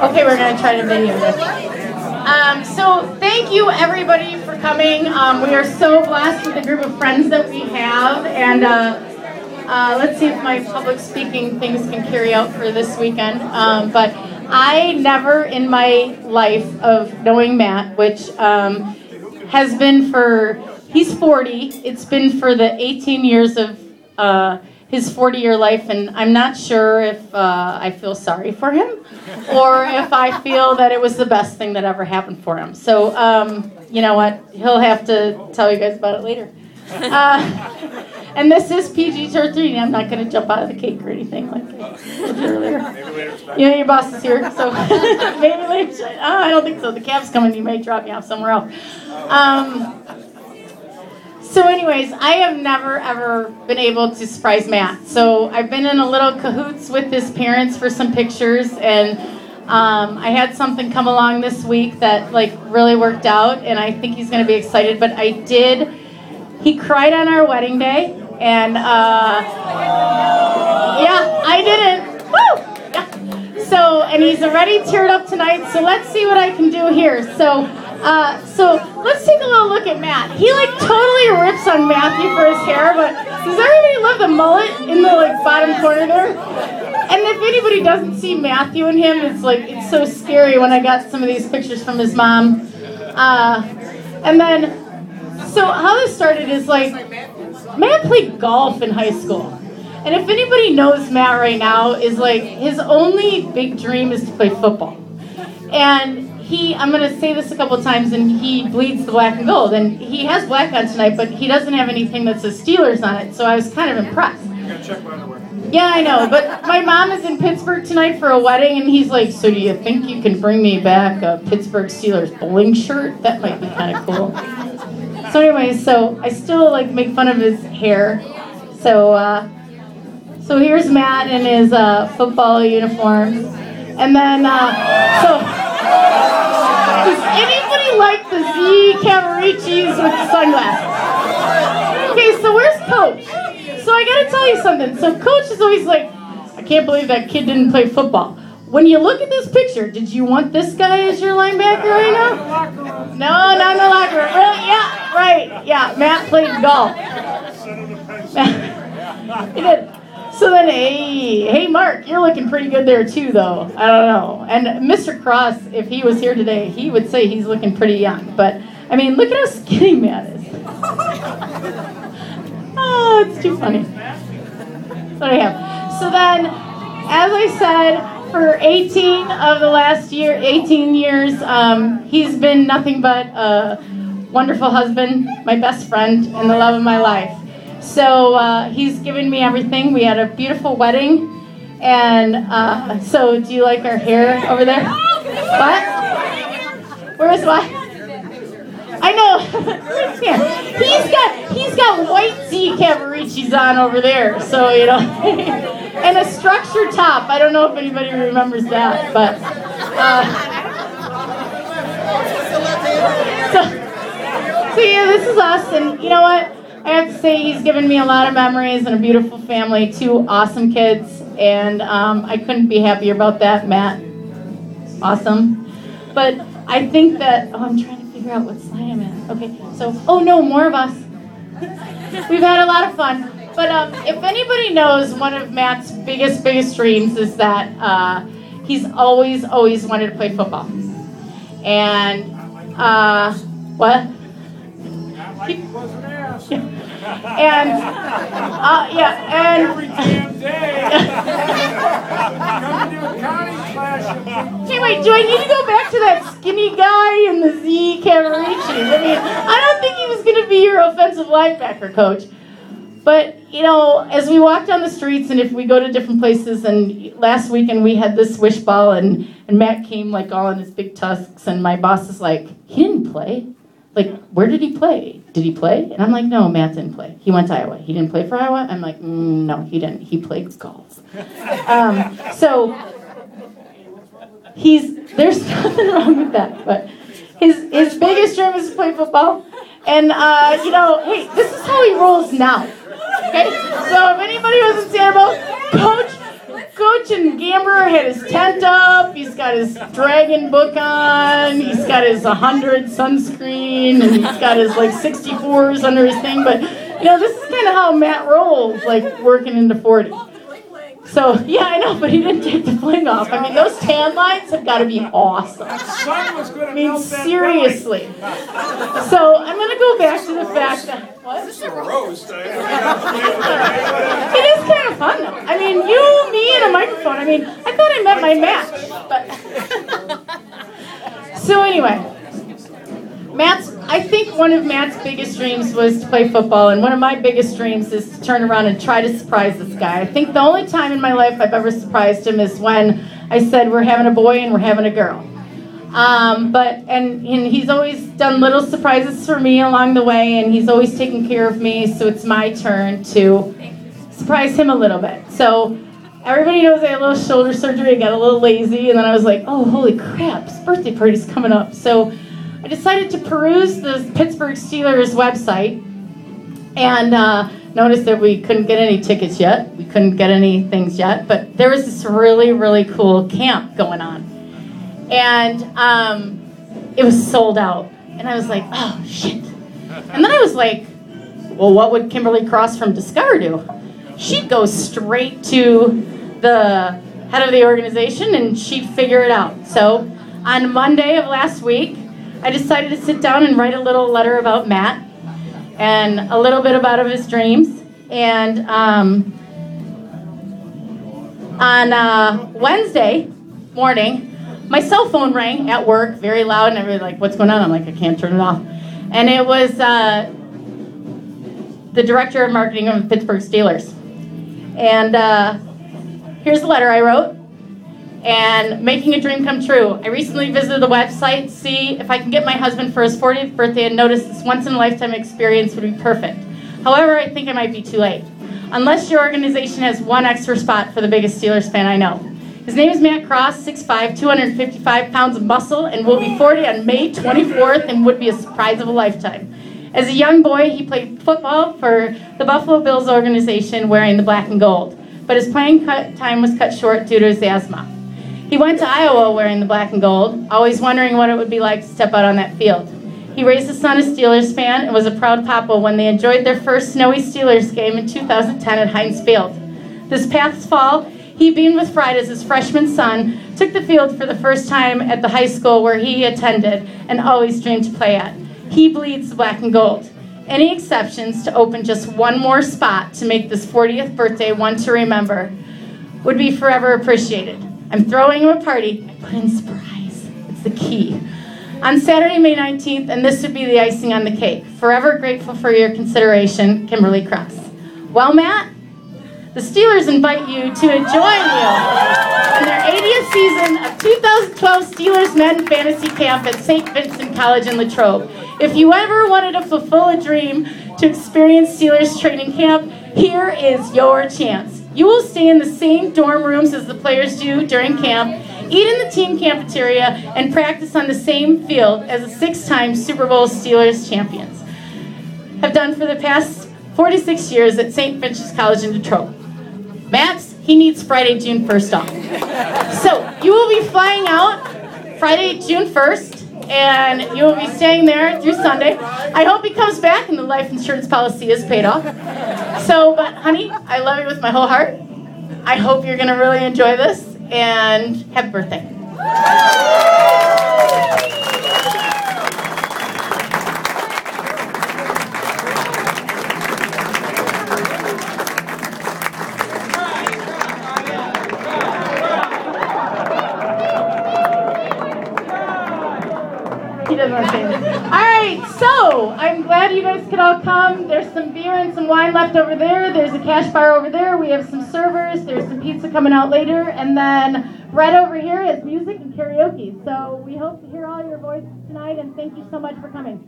Okay, we're going to try to video this. So thank you everybody for coming. We are so blessed with the group of friends that we have, and let's see if my public speaking things can carry out for this weekend. But I never in my life of knowing Matt, which has been he's 40, it's been for the 18 years of his 40-year life, and I'm not sure if I feel sorry for him or if I feel that it was the best thing that ever happened for him. So, you know what? He'll have to tell you guys about it later. And this is PG-13. I'm not going to jump out of the cake or anything like I told you earlier. Yeah, your boss is here, so maybe later. I don't think so. The cab's coming. You may drop me off somewhere else. So anyways, I have never, ever been able to surprise Matt. So I've been in a little cahoots with his parents for some pictures, and I had something come along this week that really worked out, and I think he's going to be excited. But he cried on our wedding day, and yeah, I didn't. Woo! Yeah. So, and he's already teared up tonight, so let's see what I can do here. So let's take a little look at Matt. He totally rips on Matthew for his hair, but does everybody love the mullet in the bottom corner there? And if anybody doesn't see Matthew in him, it's so scary when I got some of these pictures from his mom. And then, so how this started is Matt played golf in high school. And if anybody knows Matt right now, is his only big dream is to play football. And I'm going to say this a couple times, and he bleeds the black and gold. And he has black on tonight, but he doesn't have anything that says Steelers on it, so I was kind of impressed. You got to check my underwear. Yeah, I know, but my mom is in Pittsburgh tonight for a wedding, and he's like, so do you think you can bring me back a Pittsburgh Steelers bowling shirt? That might be kind of cool. So anyways, so I still make fun of his hair. So here's Matt in his football uniform. And then, does anybody like the Z Cavaricis with the sunglasses? Okay, so where's Coach? So I gotta tell you something. So Coach is always I can't believe that kid didn't play football. When you look at this picture, did you want this guy as your linebacker right now? No, not in the locker room. Really? Yeah, right. Yeah, Matt played golf. He did. So then, hey, Mark, you're looking pretty good there too, though. I don't know. And Mr. Cross, if he was here today, he would say he's looking pretty young. But, I mean, look at how skinny Matt is. Oh, it's too funny. That's what I have. So then, as I said, for 18 of the last 18 years, he's been nothing but a wonderful husband, my best friend, and the love of my life. So he's given me everything. We had a beautiful wedding. And so do you like our hair over there? What? Where's what? I know. He's got white Z Cavaricis on over there. So, and a structured top. I don't know if anybody remembers that. But so yeah, this is us. And you know what? I have to say he's given me a lot of memories and a beautiful family, 2 awesome kids, and I couldn't be happier about that. Matt, awesome. But I think that, I'm trying to figure out what slide I'm at. Okay, so, more of us. We've had a lot of fun. But if anybody knows, one of Matt's biggest dreams is that he's always wanted to play football. And, what? And every damn day. Come to do a county class. Hey, wait, do I need to go back to that skinny guy in the Z Cavaricis? I mean, I don't think he was going to be your offensive linebacker, Coach. But, as we walk down the streets, and if we go to different places, and last weekend we had this wish ball, and Matt came all in his big tusks, and my boss is like, he didn't play. Where did he play? Did he play? And I'm like, no, Matt didn't play. He went to Iowa. He didn't play for Iowa? I'm like, no, he didn't. He played golf. So there's nothing wrong with that. But his biggest dream is to play football. And, hey, this is how he rolls now. Okay? So if anybody wasn't saying about Coach Coach and Gamber had his tent up. He's got his dragon book on. He's got his 100 sunscreen, and he's got his like 64s under his thing. But this is kind of how Matt rolls, like working into 40. So yeah, I know, but he didn't take the fling off. I mean, those tan lines have got to be awesome. I mean, seriously. So I'm gonna go back to the fact that what? This is a roast. It is kind of fun though. I mean, you, me, and a microphone. I mean, I thought I met my match, but so anyway, I think one of Matt's biggest dreams was to play football, and one of my biggest dreams is to turn around and try to surprise this guy. I think the only time in my life I've ever surprised him is when I said we're having a boy and we're having a girl. And he's always done little surprises for me along the way, and he's always taken care of me, so it's my turn to surprise him a little bit. So everybody knows I had a little shoulder surgery, I got a little lazy, and then I was like, oh, holy crap, his birthday party's coming up. So I decided to peruse the Pittsburgh Steelers website and noticed that we couldn't get any tickets yet. We couldn't get any things yet, but there was this really, really cool camp going on. And it was sold out. And I was like, oh, shit. And then I was like, well, what would Kimberly Cross from Discover do? She'd go straight to the head of the organization and she'd figure it out. So on Monday of last week, I decided to sit down and write a little letter about Matt and a little bit about his dreams. And on Wednesday morning, my cell phone rang at work very loud, and everybody like, what's going on? I'm like, I can't turn it off. And it was the director of marketing of the Pittsburgh Steelers. And here's the letter I wrote. And making a dream come true. I recently visited the website to see if I can get my husband for his 40th birthday and noticed this once-in-a-lifetime experience would be perfect. However, I think I might be too late. Unless your organization has one extra spot for the biggest Steelers fan I know. His name is Matt Cross, 6'5", 255 pounds of muscle, and will be 40 on May 24th and would be a surprise of a lifetime. As a young boy, he played football for the Buffalo Bills organization wearing the black and gold, but his playing time was cut short due to his asthma. He went to Iowa wearing the black and gold, always wondering what it would be like to step out on that field. He raised his son a Steelers fan and was a proud papa when they enjoyed their first snowy Steelers game in 2010 at Heinz Field. This past fall, he beamed with pride as his freshman son took the field for the first time at the high school where he attended and always dreamed to play at. He bleeds the black and gold. Any exceptions to open just one more spot to make this 40th birthday one to remember would be forever appreciated. I'm throwing him a party. I put in surprise. It's the key. On Saturday, May 19th, and this would be the icing on the cake. Forever grateful for your consideration, Kimberly Cross. Well, Matt, the Steelers invite you to join you in their 80th season of 2012 Steelers Men Fantasy Camp at St. Vincent College in Latrobe. If you ever wanted to fulfill a dream to experience Steelers training camp, here is your chance. You will stay in the same dorm rooms as the players do during camp, eat in the team cafeteria, and practice on the same field as the 6-time Super Bowl Steelers champions have done for the past 46 years at St. Vincent's College in Detroit. Matt's, he needs Friday, June 1st off. So you will be flying out Friday, June 1st, and you will be staying there through Sunday. I hope he comes back and the life insurance policy is paid off. So, but honey, I love you with my whole heart. I hope you're going to really enjoy this, and happy birthday. He doesn't want to say anything. All right, so I'm glad you guys could all come. There's some beer and some wine left over there. There's a cash bar over there. We have some servers. There's some pizza coming out later. And then Brett over here has music and karaoke. So we hope to hear all your voices tonight, and thank you so much for coming.